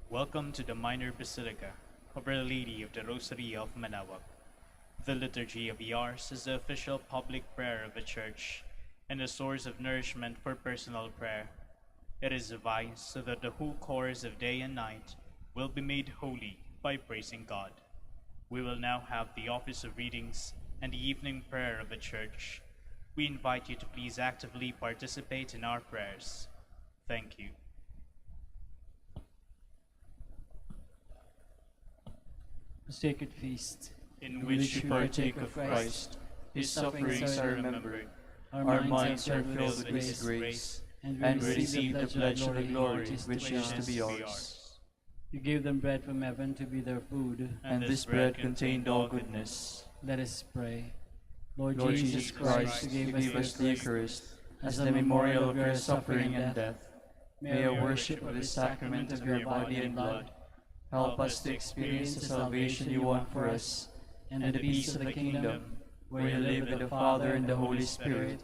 Welcome to the Minor Basilica of Our Lady of the Rosary of Manaoag. The Liturgy of the Hours is the official public prayer of the Church and a source of nourishment for personal prayer. It is devised so that the whole course of day and night will be made holy by praising God. We will now have the office of readings and the evening prayer of the Church. We invite you to please actively participate in our prayers. Thank you. A sacred feast, In which we partake of Christ, his sufferings are remembered, our minds are filled with his grace, and we receive the pledge of the glory which is to be ours. You gave them bread from heaven to be their food, And this bread contained all goodness. let us pray. Lord Lord Jesus Christ, you gave us the Eucharist as the memorial of your suffering and death. May our worship of the sacrament of your body and blood help us to experience the salvation you want for us and the peace of the kingdom, where you live with the Father and the Holy Spirit,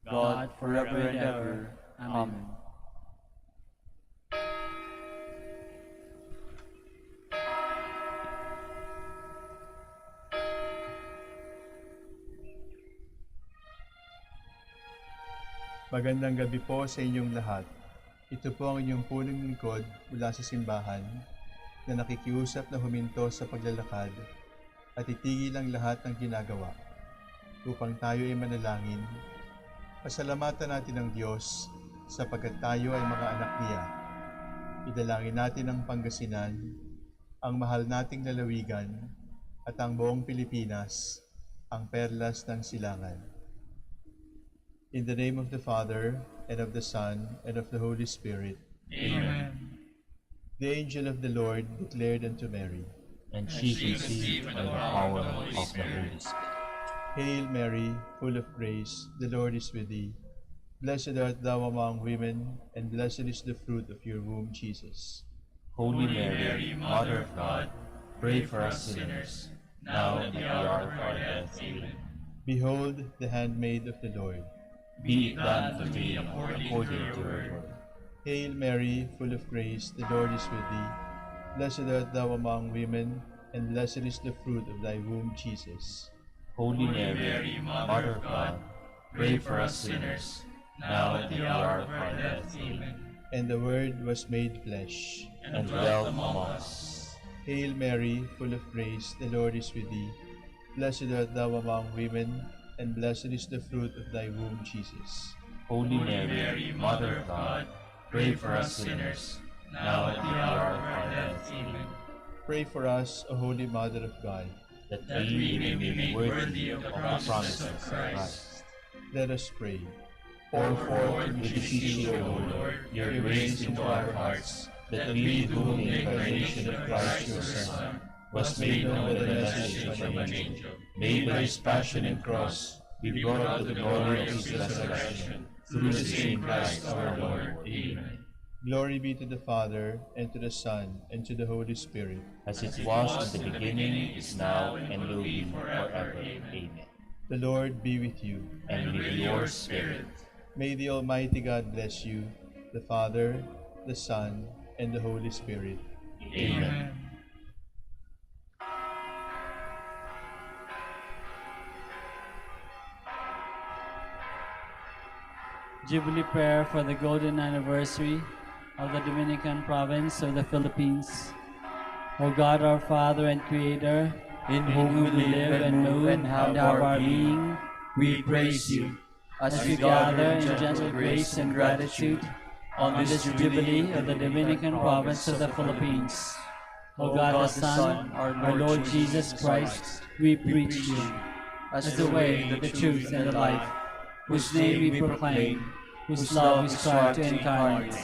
God, forever and ever. Amen. Magandang gabi po sa inyong lahat. Ito po ang inyong punong lingkod mula sa simbahan na nakikiusap na huminto sa paglalakad at itigil ang lahat ng ginagawa upang tayo ay manalangin. Pasalamatan natin ang Diyos sapagkat tayo ay mga anak niya. Idalangin natin ang Pangasinan, ang mahal nating lalawigan at ang buong Pilipinas, ang perlas ng silangan. In the name of the Father, and of the Son, and of the Holy Spirit. Amen. The angel of the Lord declared unto Mary, And she conceived by the power of the Holy Spirit. Hail Mary, full of grace, the Lord is with thee. Blessed art thou among women, and blessed is the fruit of your womb, Jesus. Holy Mary, Mother of God, pray for us sinners, now and at the hour of our death. Amen. Behold the handmaid of the Lord. Be it done to me according to your word. Hail Mary, full of grace, the Lord is with thee. Blessed art thou among women, and blessed is the fruit of thy womb, Jesus. Holy Mary, Mother of God, pray for us sinners, now and at the hour of our death. Amen. And the Word was made flesh, And dwelt among us. Hail Mary, full of grace, the Lord is with thee. Blessed art thou among women, and blessed is the fruit of thy womb, Jesus. Holy Mary, Mother of God, pray for us sinners, now and at the hour of our death. Amen. Pray for us, O Holy Mother of God. That we may be made worthy of the promises of Christ. Let us pray. Pour forth, we beseech you, O Lord, your grace into our hearts, that we, through the incarnation of Christ your Son, was made known by the message of an angel, made by his passion and cross, be brought to the glory of his resurrection, through the same Christ our Lord. Amen. Glory be to the Father, and to the Son, and to the Holy Spirit. As it was in the beginning, is now, and will be forever. Amen. The Lord be with you. And with your spirit. May the Almighty God bless you, the Father, the Son, and the Holy Spirit. Amen. Jubilee prayer for the golden anniversary of the Dominican province of the Philippines. O God, our Father and Creator, In whom we live and move and have our being, we praise you as we gather in gentle grace and gratitude on this Jubilee of the Dominican province of the Philippines. O God the Son, our Lord Jesus Christ, we preach you as the way, the truth, and the life, whose name we proclaim, whose love we strive to incarnate.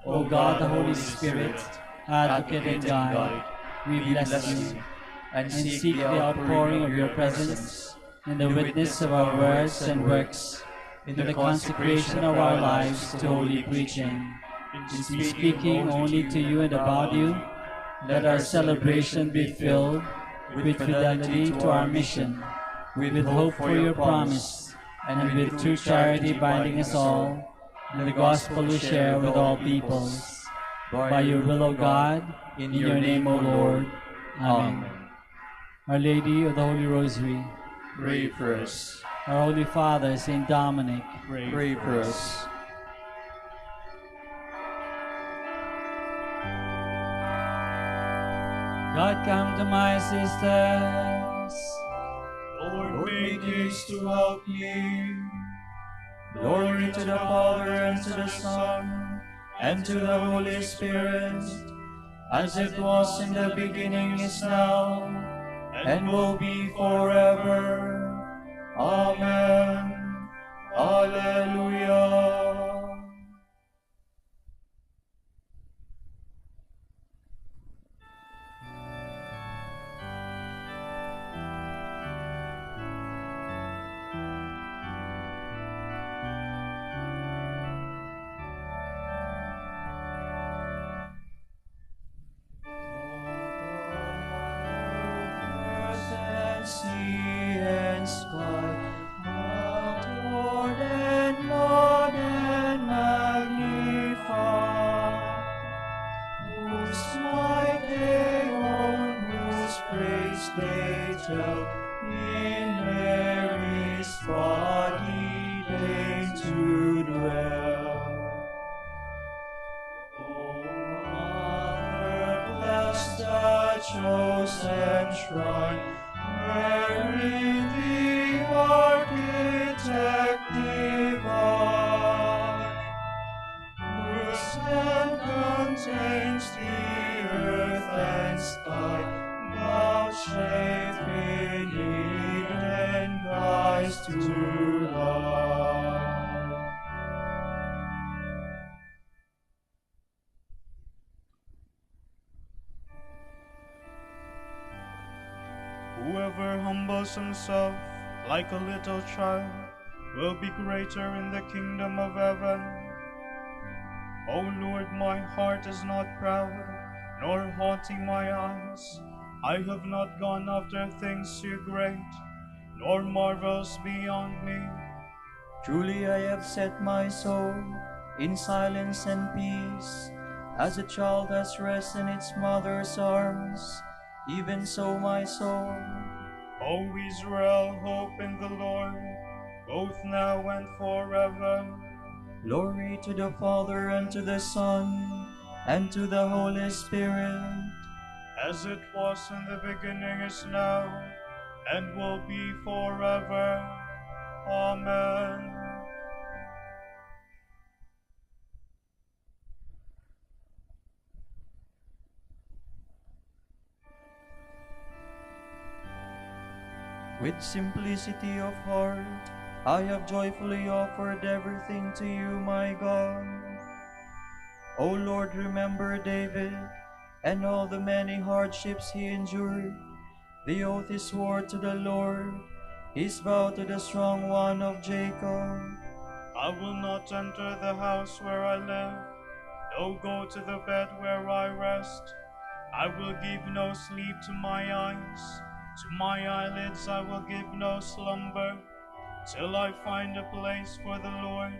O God, the Holy Spirit, Advocate and Guide, we bless you and seek the outpouring of your presence in the witness of our words and works, in the consecration of our lives to holy preaching. In speaking only to you and about you, let our celebration be filled with fidelity to our mission, with hope for your promise, and with true charity binding us all, and the gospel we share with all peoples. by your will, O God, in your name, O Lord. Amen. Our Lady of the Holy Rosary, Pray for us. our Holy Father, Saint Dominic, Pray for us. God, come to my assistance. Lord, make haste to help me. Glory to the Father, and to the Son, and to the Holy Spirit, as it was in the beginning, is now, and will be forever. Amen. Alleluia. Sea and sky, adored and laud and magnify, whose might they own, whose praise they tell, in Mary's body deigned to dwell. O Mother, bless the chosen shrine, wherein the architect divine, whose hand contains the earth and sky, vouchsafe beneath and guides to life. Whoever humbles himself like a little child will be greater in the kingdom of heaven. O Lord, my heart is not proud, nor haughty my eyes. I have not gone after things too great, nor marvels beyond me. Truly I have set my soul in silence and peace, as a child has rest in its mother's arms, even so my soul. O Israel, hope in the Lord, both now and forever. Glory to the Father, and to the Son, and to the Holy Spirit, As it was in the beginning, is now, and will be forever. Amen. With simplicity of heart, I have joyfully offered everything to you, my God. O Lord, remember David and all the many hardships he endured, the oath he swore to the Lord, his vow to the strong one of Jacob. I will not enter the house where I live, no go to the bed where I rest. I will give no sleep to my eyes, to my eyelids I will give no slumber, till I find a place for the Lord,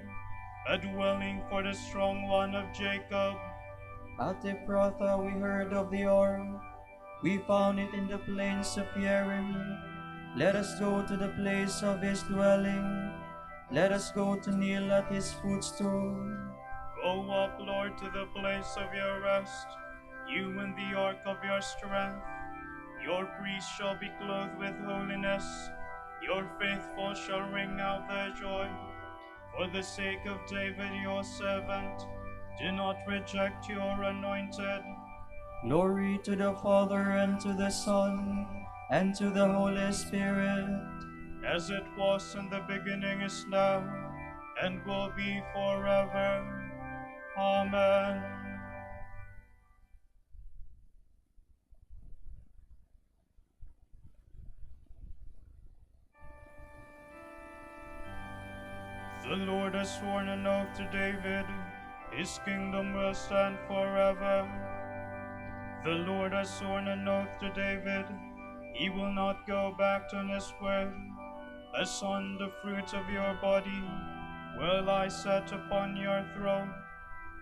a dwelling for the strong one of Jacob. At Ephrathah we heard of the ark, we found it in the plains of Yerim. Let us go to the place of his dwelling, let us go to kneel at his footstool. Go up, Lord, to the place of your rest, you in the ark of your strength. Your priests shall be clothed with holiness, your faithful shall ring out their joy. For the sake of David your servant, do not reject your anointed. Glory to the Father, and to the Son, and to the Holy Spirit, As it was in the beginning, is now, and will be forever. Amen. The Lord has sworn an oath to David, his kingdom will stand forever. The Lord has sworn an oath to David, he will not go back on his word. A son, the fruit of your body, will I set upon your throne.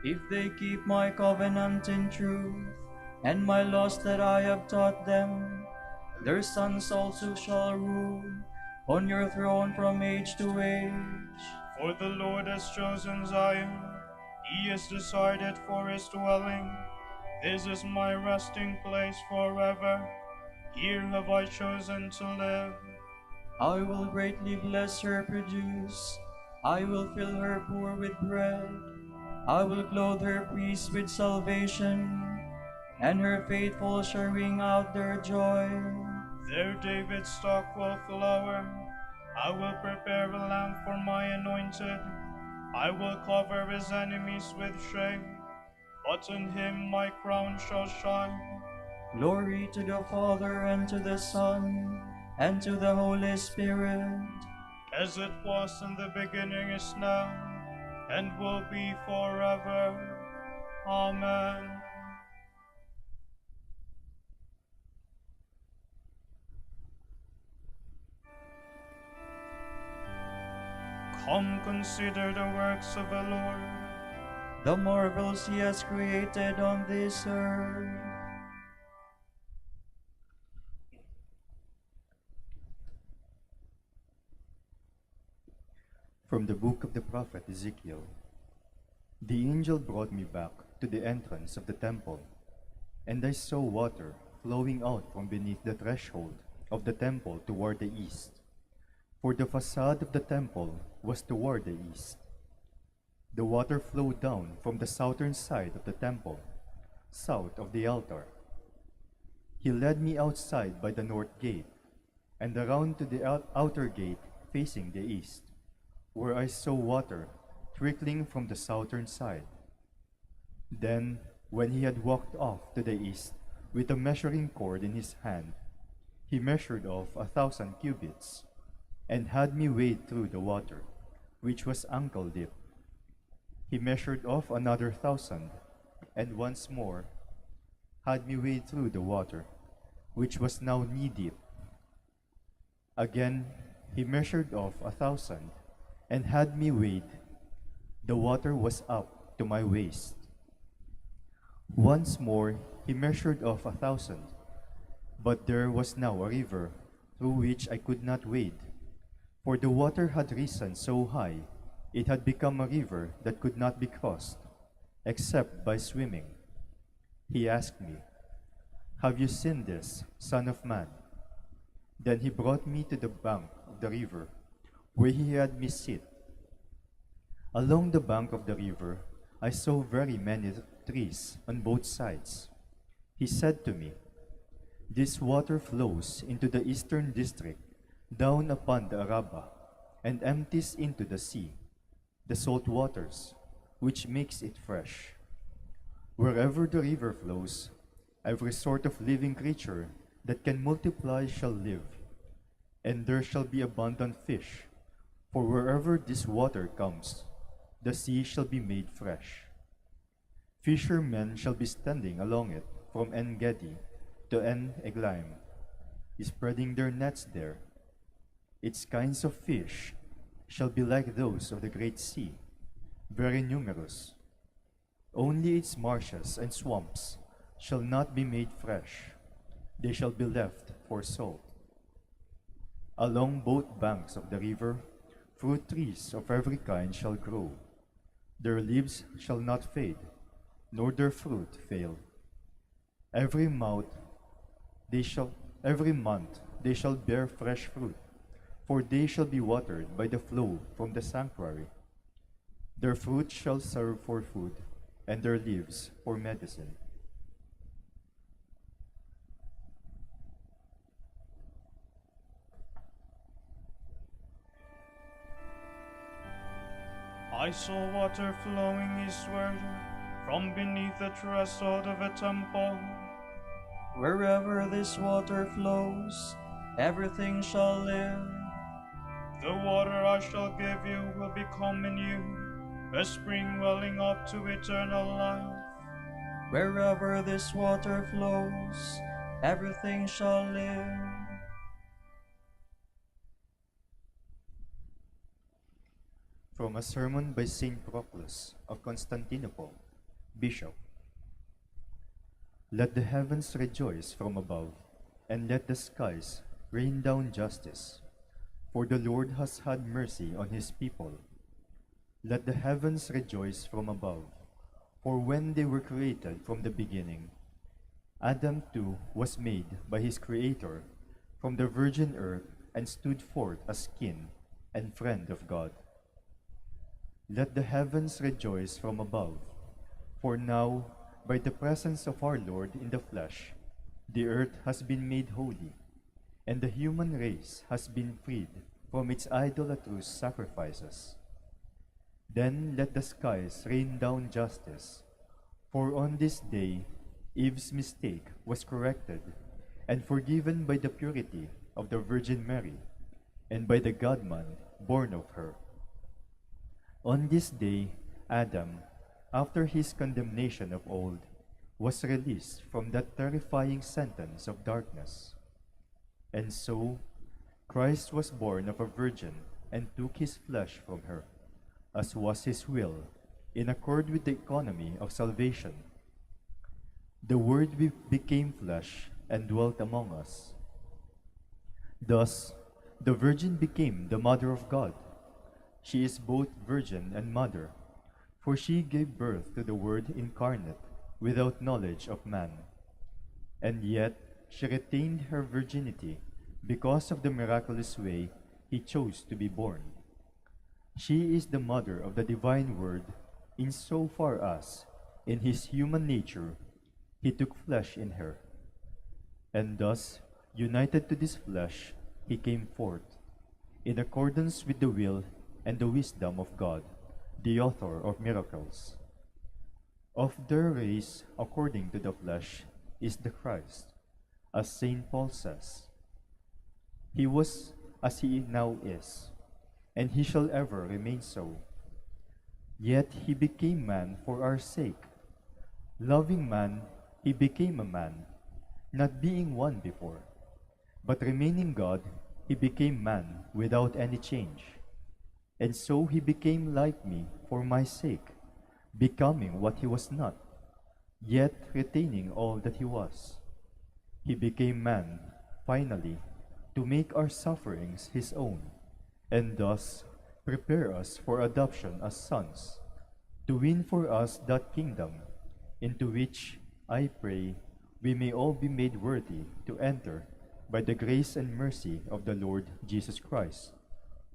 If they keep my covenant in truth, and my laws that I have taught them, their sons also shall rule on your throne from age to age. For the Lord has chosen Zion, he has decided for his dwelling. This is my resting place forever. Here have I chosen to live. I will greatly bless her produce. I will fill her poor with bread. I will clothe her priests with salvation, and her faithful shall ring out their joy. There David's stock will flower. I will prepare a lamp for my anointed. I will cover his enemies with shame, but in him my crown shall shine. Glory to the Father, and to the Son, and to the Holy Spirit. As it was in the beginning, is now, and will be forever. Amen. Come, consider the works of the Lord, The marvels he has created on this earth. From the book of the prophet Ezekiel. The angel brought me back to the entrance of the temple, and I saw water flowing out from beneath the threshold of the temple toward the east, for the facade of the temple was toward the east. The water flowed down from the southern side of the temple, south of the altar. He led me outside by the north gate, and around to the outer gate facing the east, where I saw water trickling from the southern side. Then, when he had walked off to the east with a measuring cord in his hand, he measured off 1,000 cubits, and had me wade through the water, which was ankle deep. He measured off another 1,000, and once more had me wade through the water, which was now knee deep. Again he measured off 1,000, and had me wade. The water was up to my waist. Once more he measured off 1,000, but there was now a river through which I could not wade, for the water had risen so high, it had become a river that could not be crossed, except by swimming. He asked me, "Have you seen this, Son of Man?" Then he brought me to the bank of the river, where he had me sit. Along the bank of the river, I saw very many trees on both sides. He said to me, "This water flows into the eastern district, down upon the Araba, and empties into the sea, the salt waters, which makes it fresh. Wherever the river flows, every sort of living creature that can multiply shall live, and there shall be abundant fish, for wherever this water comes, the sea shall be made fresh. Fishermen shall be standing along it from En-Gedi to En-Eglaim, spreading their nets there. Its kinds of fish shall be like those of the great sea, very numerous. Only its marshes and swamps shall not be made fresh, they shall be left for salt. Along both banks of the river, fruit trees of every kind shall grow. Their leaves shall not fade, nor their fruit fail. Every month they shall bear fresh fruit, for they shall be watered by the flow from the sanctuary. Their fruit shall serve for food, and their leaves for medicine." I saw water flowing eastward from beneath the threshold of a temple. Wherever this water flows, everything shall live. The water I shall give you will become in you a spring welling up to eternal life. Wherever this water flows, everything shall live. From a sermon by Saint Proclus of Constantinople, Bishop. Let the heavens rejoice from above, and let the skies rain down justice. For the Lord has had mercy on his people. Let the heavens rejoice from above, for when they were created from the beginning, Adam too was made by his Creator from the virgin earth and stood forth as kin and friend of God. Let the heavens rejoice from above, for now, by the presence of our Lord in the flesh, the earth has been made holy, and the human race has been freed from its idolatrous sacrifices. Then let the skies rain down justice, for on this day Eve's mistake was corrected and forgiven by the purity of the Virgin Mary and by the God-man born of her. On this day, Adam, after his condemnation of old, was released from that terrifying sentence of darkness. And so, Christ was born of a virgin and took his flesh from her, as was his will, in accord with the economy of salvation. The Word became flesh and dwelt among us. Thus, the Virgin became the Mother of God. She is both Virgin and Mother, for she gave birth to the Word incarnate without knowledge of man. And yet, she retained her virginity because of the miraculous way he chose to be born. She is the Mother of the Divine Word, in so far as, in his human nature, he took flesh in her. And thus, united to this flesh, he came forth, in accordance with the will and the wisdom of God, the author of miracles. Of their race, according to the flesh, is the Christ, as St. Paul says, he was as he now is, and he shall ever remain so. Yet he became man for our sake. Loving man, he became a man, not being one before, but remaining God, he became man without any change. And so he became like me for my sake, becoming what he was not, yet retaining all that he was. He became man, finally, to make our sufferings his own, and thus prepare us for adoption as sons, to win for us that kingdom, into which, I pray, we may all be made worthy to enter by the grace and mercy of the Lord Jesus Christ,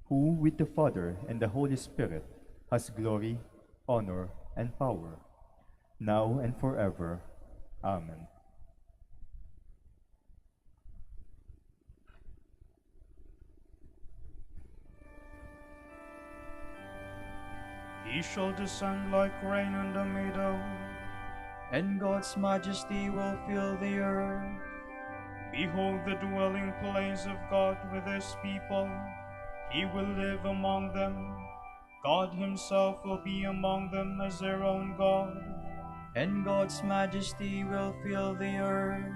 who with the Father and the Holy Spirit has glory, honor, and power, now and forever. Amen. He shall descend like rain on the meadow, And God's majesty will fill the earth. behold the dwelling place of God with his people. He will live among them. God himself will be among them as their own God. And God's majesty will fill the earth.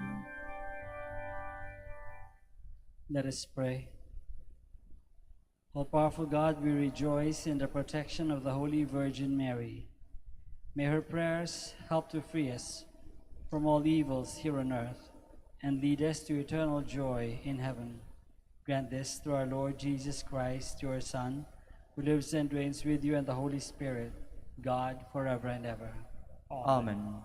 Let us pray. O powerful God, we rejoice in the protection of the Holy Virgin Mary. May her prayers help to free us from all evils here on earth and lead us to eternal joy in heaven. Grant this through our Lord Jesus Christ, your Son, who lives and reigns with you and the Holy Spirit, God, forever and ever. Amen.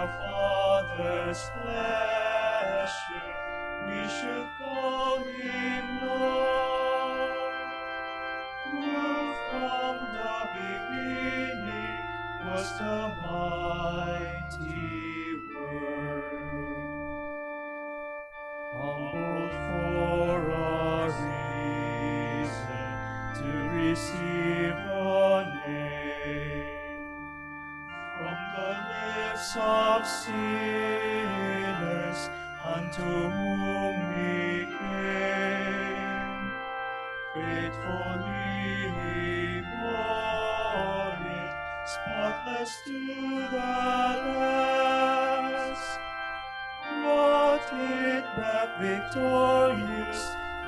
our Father's pleasure, we should call him Lord. Who from the beginning was the mighty Word, humbled for our reason to receive a name from the lips of sinners unto whom he came. Faithfully he bore it, spotless to the last. Brought it back victorious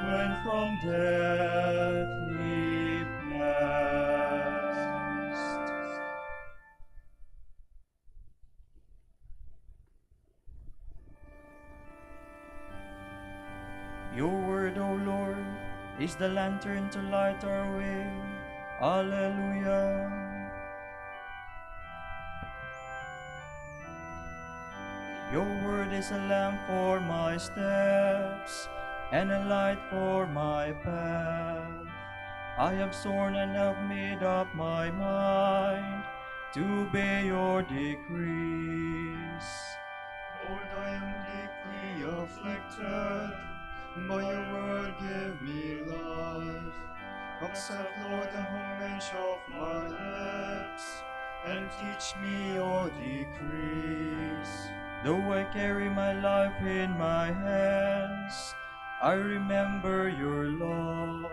when from death he passed. Your word, O Lord, is the lantern to light our way. Alleluia. Your word is a lamp for my steps and a light for my path. I have sworn and have made up my mind to obey your decrees. Lord, I am deeply afflicted, by your word give me life. Accept, Lord, the homage of my lips, and teach me your decrees. Though I carry my life in my hands, I remember your law.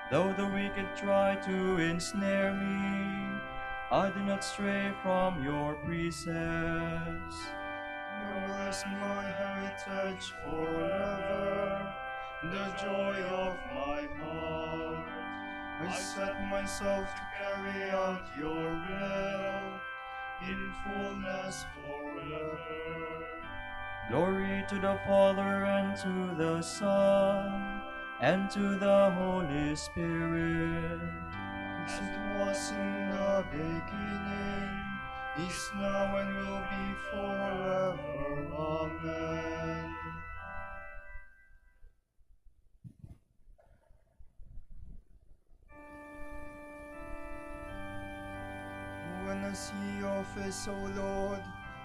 Though the wicked try to ensnare me, I do not stray from your precepts. Your will is my heritage forever, the joy of my heart. I set myself to carry out your will in fullness forever. Glory to the Father, and to the Son, and to the Holy Spirit. As it was in the beginning, is now, and will be forever. Amen. When I see your face, O Lord,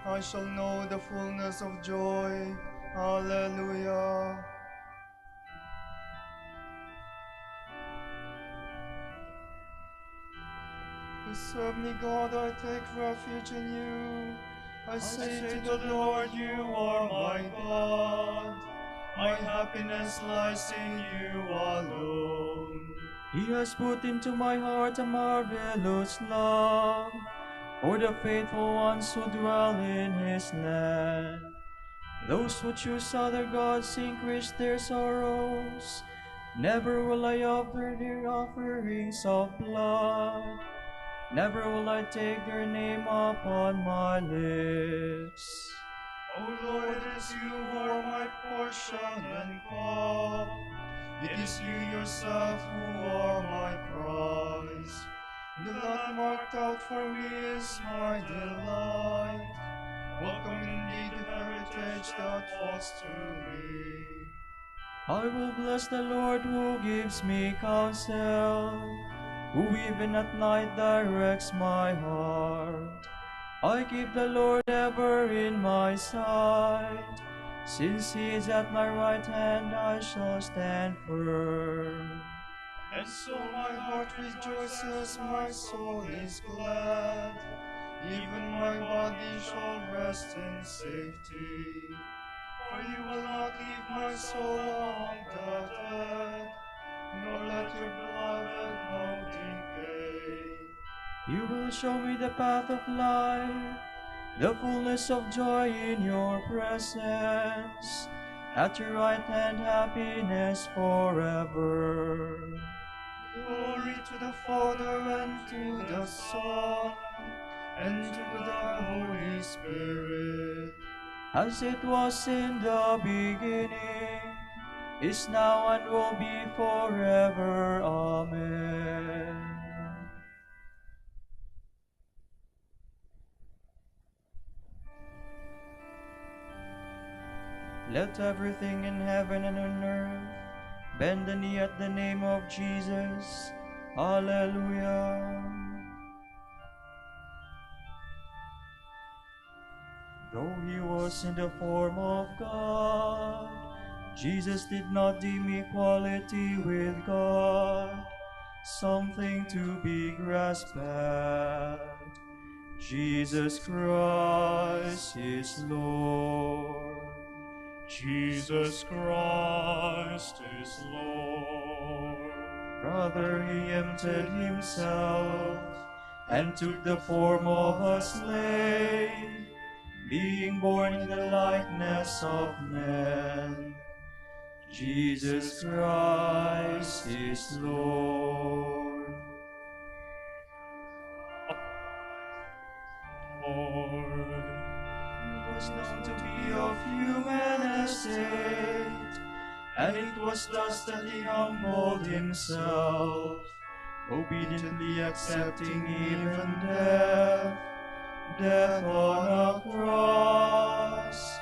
I shall know the fullness of joy. Alleluia. Preserve me, God, I take refuge in you. I say to the Lord, you are my God. My happiness lies in you alone. He has put into my heart a marvelous love for the faithful ones who dwell in his land. Those who choose other gods increase their sorrows. Never will I offer their offerings of blood. Never will I take their name upon my lips. O Lord, it is you who are my portion and cup. It is you yourself who are my prize. The lot marked out for me is my delight. Welcome indeed the heritage that falls to me. I will bless the Lord who gives me counsel, who even at night directs my heart. I keep the Lord ever in my sight. Since he is at my right hand, I shall stand firm. And so my heart rejoices, my soul is glad. Even my body shall rest in safety. For you will not leave my soul among the dead, nor let your beloved know decay. You will show me the path of life, the fullness of joy in your presence. At your right hand, happiness forever. Glory to the Father, and to the Son, and to the Holy Spirit. As it was in the beginning, is now, and will be forever. Amen. Let everything in heaven and on earth bend the knee at the name of Jesus. Hallelujah. Though he was in the form of God, Jesus did not deem equality with God something to be grasped at. Jesus Christ is Lord. Jesus Christ is Lord. Rather, he emptied himself and took the form of a slave, being born in the likeness of men. Jesus Christ is Lord. Lord. He was known to be of human estate, and it was thus that he humbled himself, obediently accepting even death, death on a cross.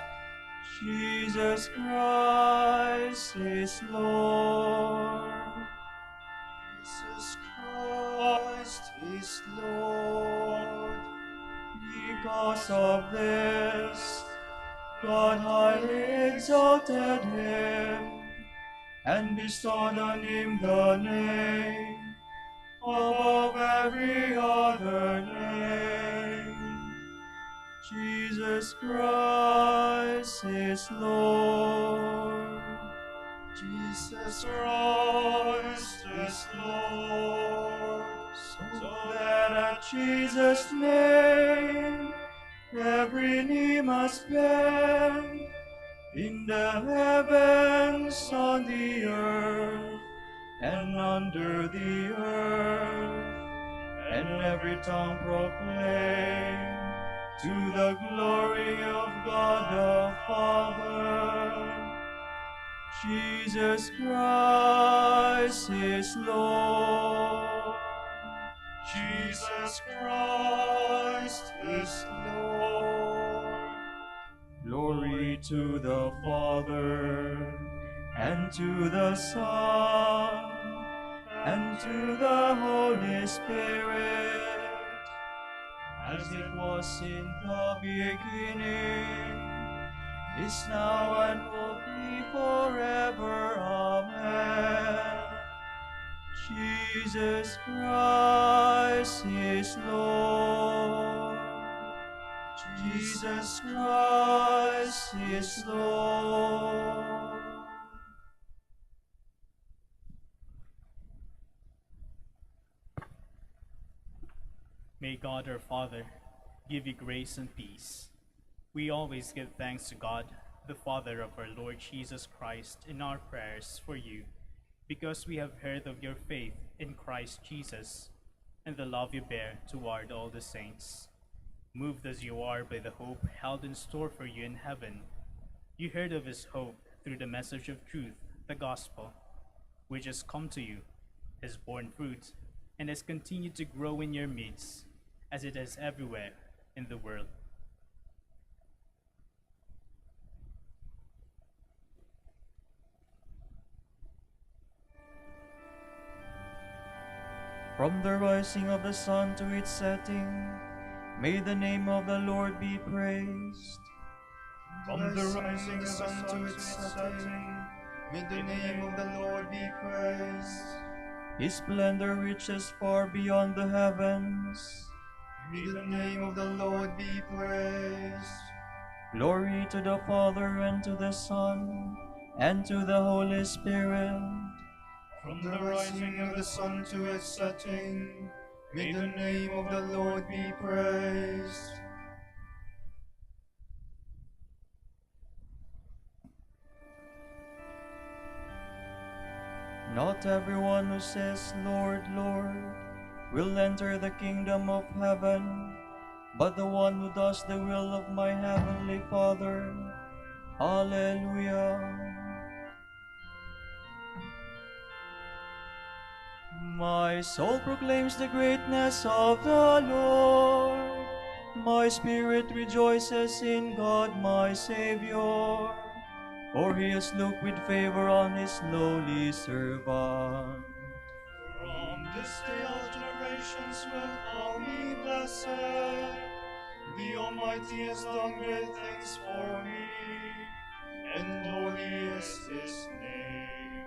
Jesus Christ is Lord. Jesus Christ is Lord. Because of this, God highly exalted him and bestowed on him the name above every other name. Jesus Christ is Lord. Jesus Christ is Lord. So that at Jesus' name every knee must bend, in the heavens, on the earth, and under the earth, and every tongue proclaim to the glory of God the Father. Jesus Christ is Lord. Jesus Christ is Lord. Glory to the Father, and to the Son, and to the Holy Spirit, as it was in the beginning, is now, and will be forever. Amen. Jesus Christ is Lord. Jesus Christ is Lord. May God our Father give you grace and peace. We always give thanks to God, the Father of our Lord Jesus Christ, in our prayers for you, because we have heard of your faith in Christ Jesus and the love you bear toward all the saints. Moved as you are by the hope held in store for you in heaven, you heard of his hope through the message of truth, the gospel, which has come to you, has borne fruit, and has continued to grow in your midst, as it has everywhere in the world. From the rising of the sun to its setting, may the name of the Lord be praised. From the rising sun to its setting, may the name of the Lord be praised. His splendor reaches far beyond the heavens. May the name of the Lord be praised. Glory to the Father, and to the Son, and to the Holy Spirit. From the rising of the sun to its setting, may the name of the Lord be praised. Not everyone who says, Lord, Lord, will enter the kingdom of heaven, but the one who does the will of my heavenly Father. Alleluia. My soul proclaims the greatness of the Lord. My spirit rejoices in God my Savior, for he has looked with favor on his lowly servant. From this day all generations will call me blessed. The Almighty has done great things for me, and holy is his name.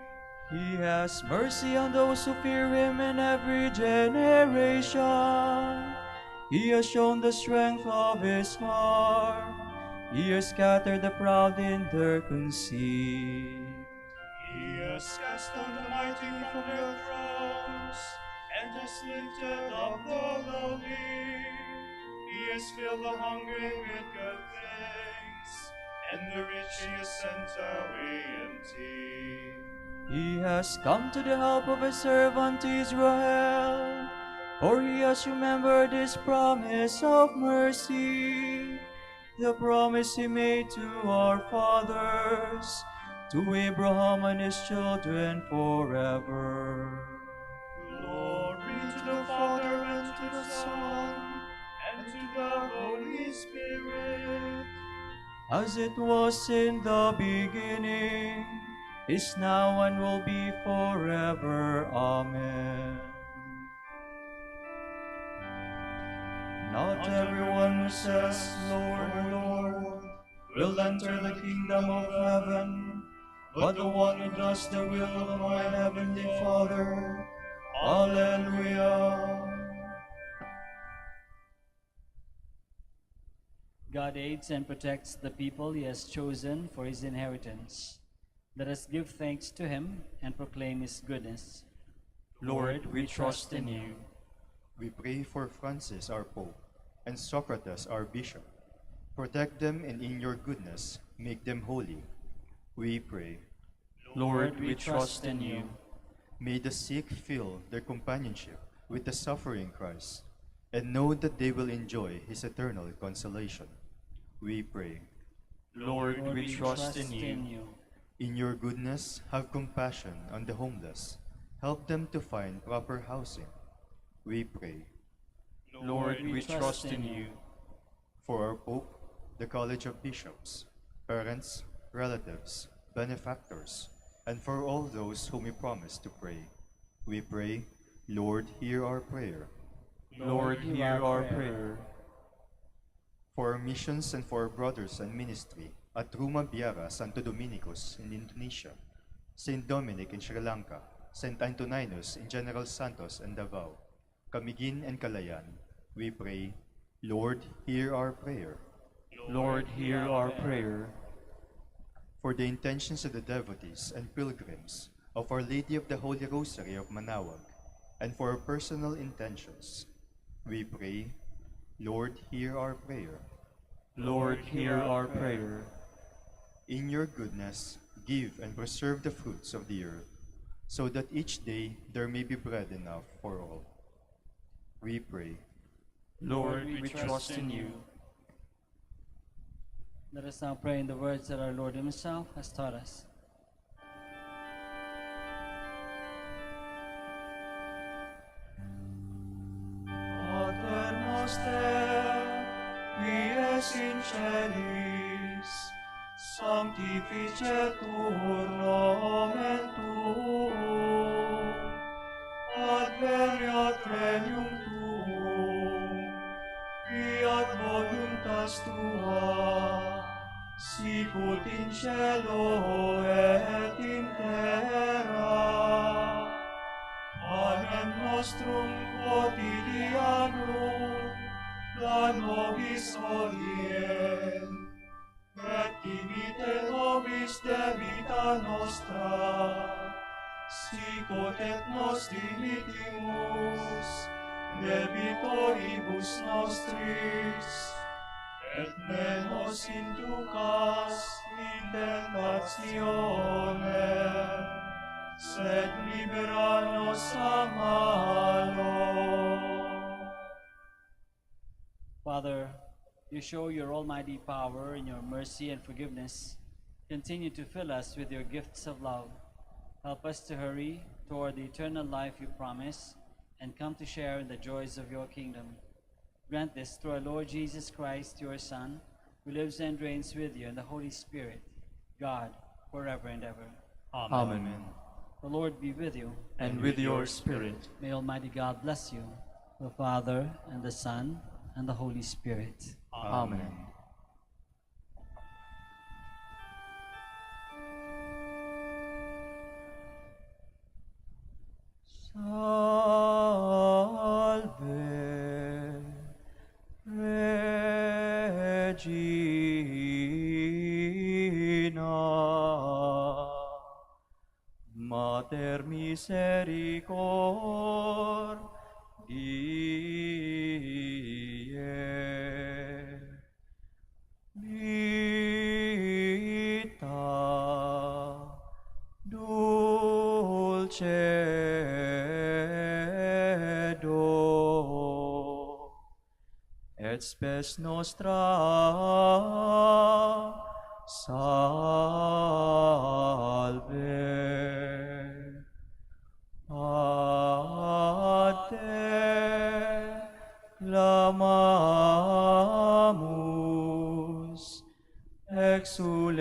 He has mercy on those who fear him in every generation. He has shown the strength of his arm. He has scattered the proud in their conceit. He has cast down the mighty from their thrones, and has lifted up the lowly. He has filled the hungry with good things, and the rich he has sent away empty. He has come to the help of his servant Israel, for he has remembered his promise of mercy, the promise he made to our fathers, to Abraham and his children forever. Glory to the Father, and to the Son, and to the Holy Spirit, As it was in the beginning, is now, and will be forever. Amen. Not everyone who says, Lord, Lord, will enter the kingdom of heaven, but the one who does the will of my heavenly Father. Alleluia. God aids and protects the people he has chosen for his inheritance. Let us give thanks to him and proclaim his goodness. Lord, we trust in you. We pray for Francis, our Pope, and Socrates, our Bishop. Protect them, and in your goodness, make them holy. We pray. Lord, we trust in you. May the sick feel their companionship with the suffering Christ, and know that they will enjoy his eternal consolation. We pray. Lord, we trust in you. In your goodness, have compassion on the homeless. Help them to find proper housing. We pray. Lord, we trust in you. For our Pope, the College of Bishops, parents, relatives, benefactors, and for all those whom we promise to pray, we pray, Lord, hear our prayer. Lord, hear our prayer. For our missions and for our brothers and ministry at Ruma Biara, Santo Dominicus in Indonesia, Saint Dominic in Sri Lanka, Saint Antoninus in General Santos and Davao, Camiguin and Calayan, we pray, Lord, hear our prayer. Lord, hear our prayer. For the intentions of the devotees and pilgrims of Our Lady of the Holy Rosary of Manaoag, and for our personal intentions, we pray, Lord, hear our prayer. Lord, hear our prayer. In your goodness, give and preserve the fruits of the earth, so that each day there may be bread enough for all. We pray. Lord, we trust in you. Let us now pray in the words that our Lord himself has taught us. Pater noster, qui es in celis, sanctificetur nomen tuum, adveniat regnum tuum, fiat voluntas tua, sicut in cielo et in terra. Panem nostrum quotidianum da nobis hodie, et dimite nobis debita nostra, sicut et nos dimitimus debitoribus nostris, et ne nos inducas in tentationem, sed libera nos a malo. Father, you show your almighty power in your mercy and forgiveness. Continue to fill us with your gifts of love. Help us to hurry toward the eternal life you promise and come to share in the joys of your kingdom. Grant this through our Lord Jesus Christ, your Son, who lives and reigns with you in the Holy Spirit, God, forever and ever. Amen. The Lord be with you. And with your spirit. May Almighty God bless you, the Father, and the Son, and the Holy Spirit. Amen. Salve Regina, Mater misericordiae, vita dulcedo, et spes nostra salve. A te clamamus, exules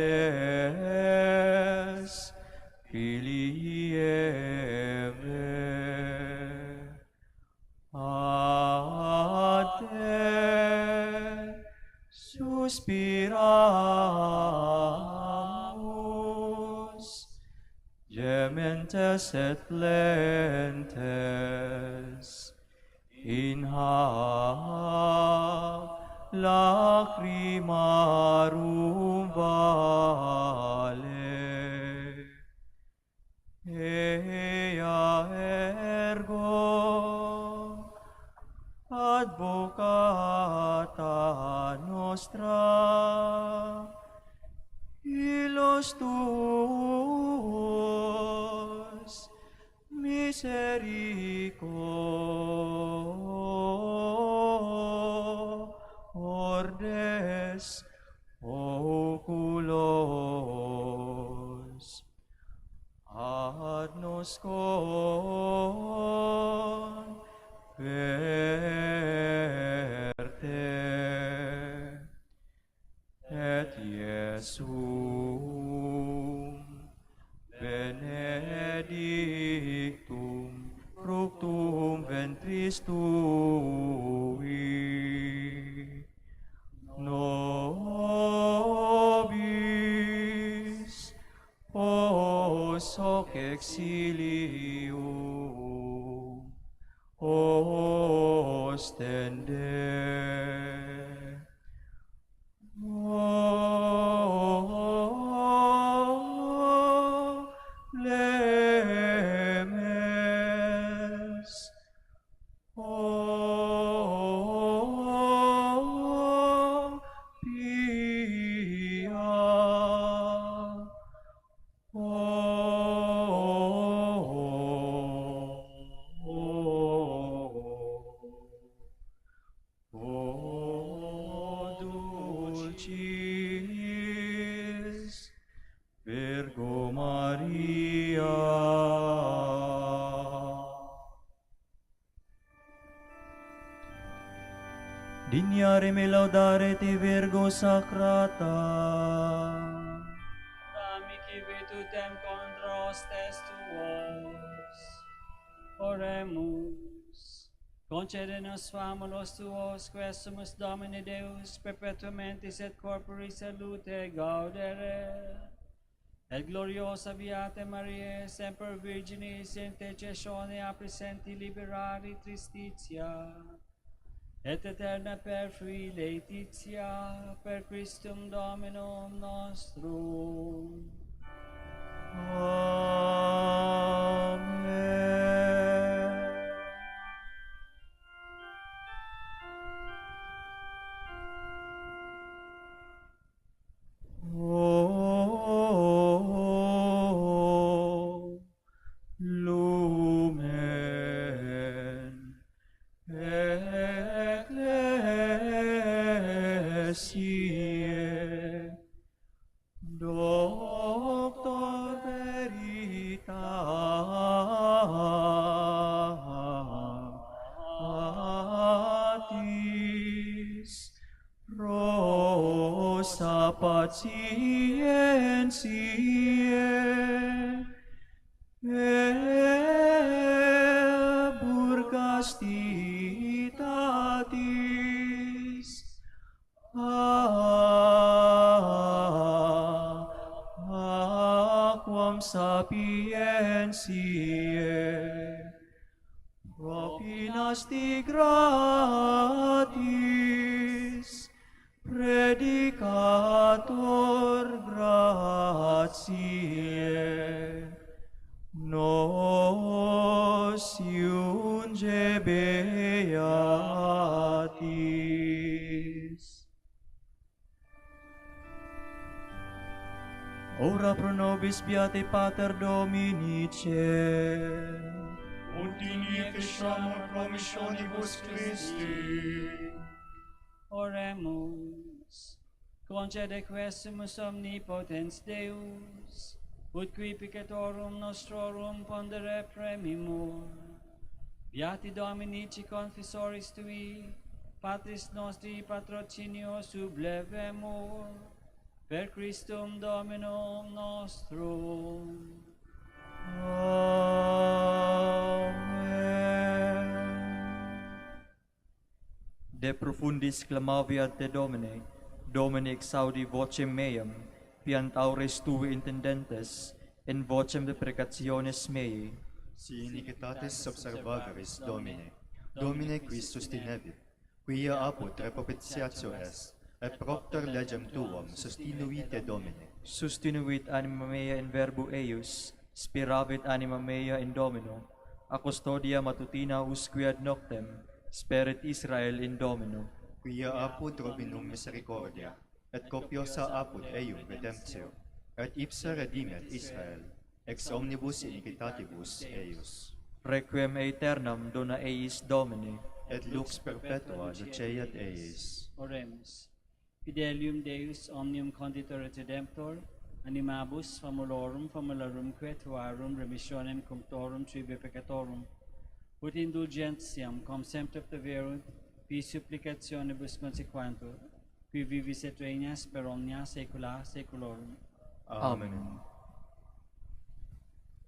Filii Eve. A te suspiramus, gementes et plentes, in hac lacrimarum vale. Ea ergo advocata nostra, illos tuos misericordes oculos ad nos converte, et Iesum benedictum fructum ventris tui, nobis pos hoc exilium ostende. Lemes, dulcis Virgo Maria. Dignare me laudare te Virgo Sacrata. Amici virtutem contra hostes tuos. Oremus. Concede nos famulos tuos, quesumus Domini Deus, perpetuamentis et corpori salute gaudere. Et gloriosa Beate Mariae, semper Virginis, intercessione a presenti liberari tristitia. Et eterna perfui laetitia, per Christum Dominum nostrum. Amen. O lumen ecclesiae, Doctor pacientie, burgas castitatis, aquam sapientiae, propinasti gratis, predicator gratiae, nos iunge beatis. Ora pro nobis beate Pater Dominice, ut digne ficiamur promissionibus Christi. Oremus. Concede quesumus omnipotens Deus, ut qui peccatorum nostrorum pondere premimur. Beati Dominici confessoris tui, Patris nostri patrocinio sublevemur, per Christum Dominum nostrum. Amen. De profundis clamaviat te Domine, Domine exaudi vocem meam, piant aures tui intendentes, in vocem deprecationes mei. Si iniquitatis observabilis, Domine, Domine qui sustinebit, quia apud repropitiatio est, et propter legem tuum sustinuite Domine. Sustinuit anima mea in verbo eius, spiravit anima mea in Domino, a custodia matutina usque ad noctem, sperit Israel in Domino. Quia apud robinum misericordia, et copiosa apud eium redemptio, et ipsa redimet Israel, ex omnibus iniquitatibus eius. Requiem aeternam dona eis Domine, Et lux perpetua luceat eis. Oremus. Fidelium Deus omnium conditor et redemptor, animabus famulorum famularum tuarum remissionem cunctorum tribe peccatorum, ut indulgentiam cum semperverunt, vi supplicationibus consequantur, qui vivis et regnas per omnia saecula saeculorum. Amen.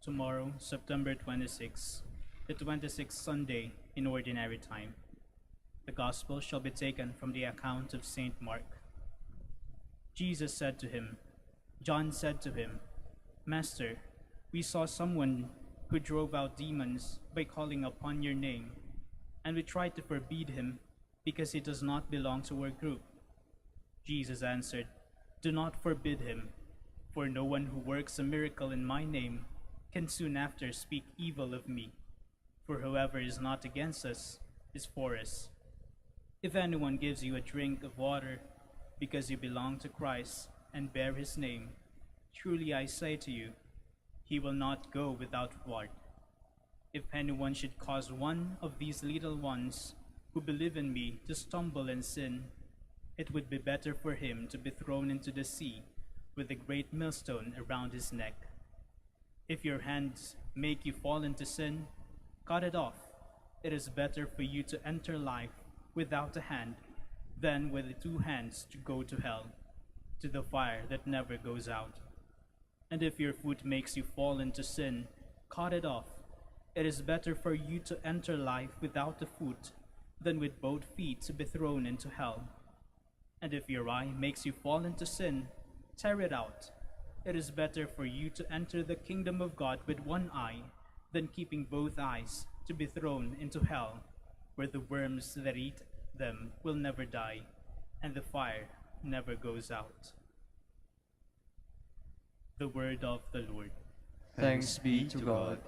Tomorrow, September 26, the 26th Sunday in Ordinary Time. The Gospel shall be taken from the account of Saint Mark. Jesus said to him, John said to him, Master, we saw someone who drove out demons by calling upon your name, and we tried to forbid him because he does not belong to our group. Jesus answered, Do not forbid him, for no one who works a miracle in my name can soon after speak evil of me. For whoever is not against us is for us. If anyone gives you a drink of water because you belong to Christ and bear his name, truly I say to you, he will not go without reward. If anyone should cause one of these little ones who believe in me to stumble and sin, it would be better for him to be thrown into the sea with a great millstone around his neck. If your hands make you fall into sin, cut it off. It is better for you to enter life without a hand than with the 2 hands to go to hell, to the fire that never goes out. And if your foot makes you fall into sin, cut it off. It is better for you to enter life without a foot than with both feet to be thrown into hell. And if your eye makes you fall into sin, tear it out. It is better for you to enter the kingdom of God with 1 eye than keeping both eyes to be thrown into hell, where the worms that eat them will never die, and the fire never goes out. The word of the Lord. Thanks be to God.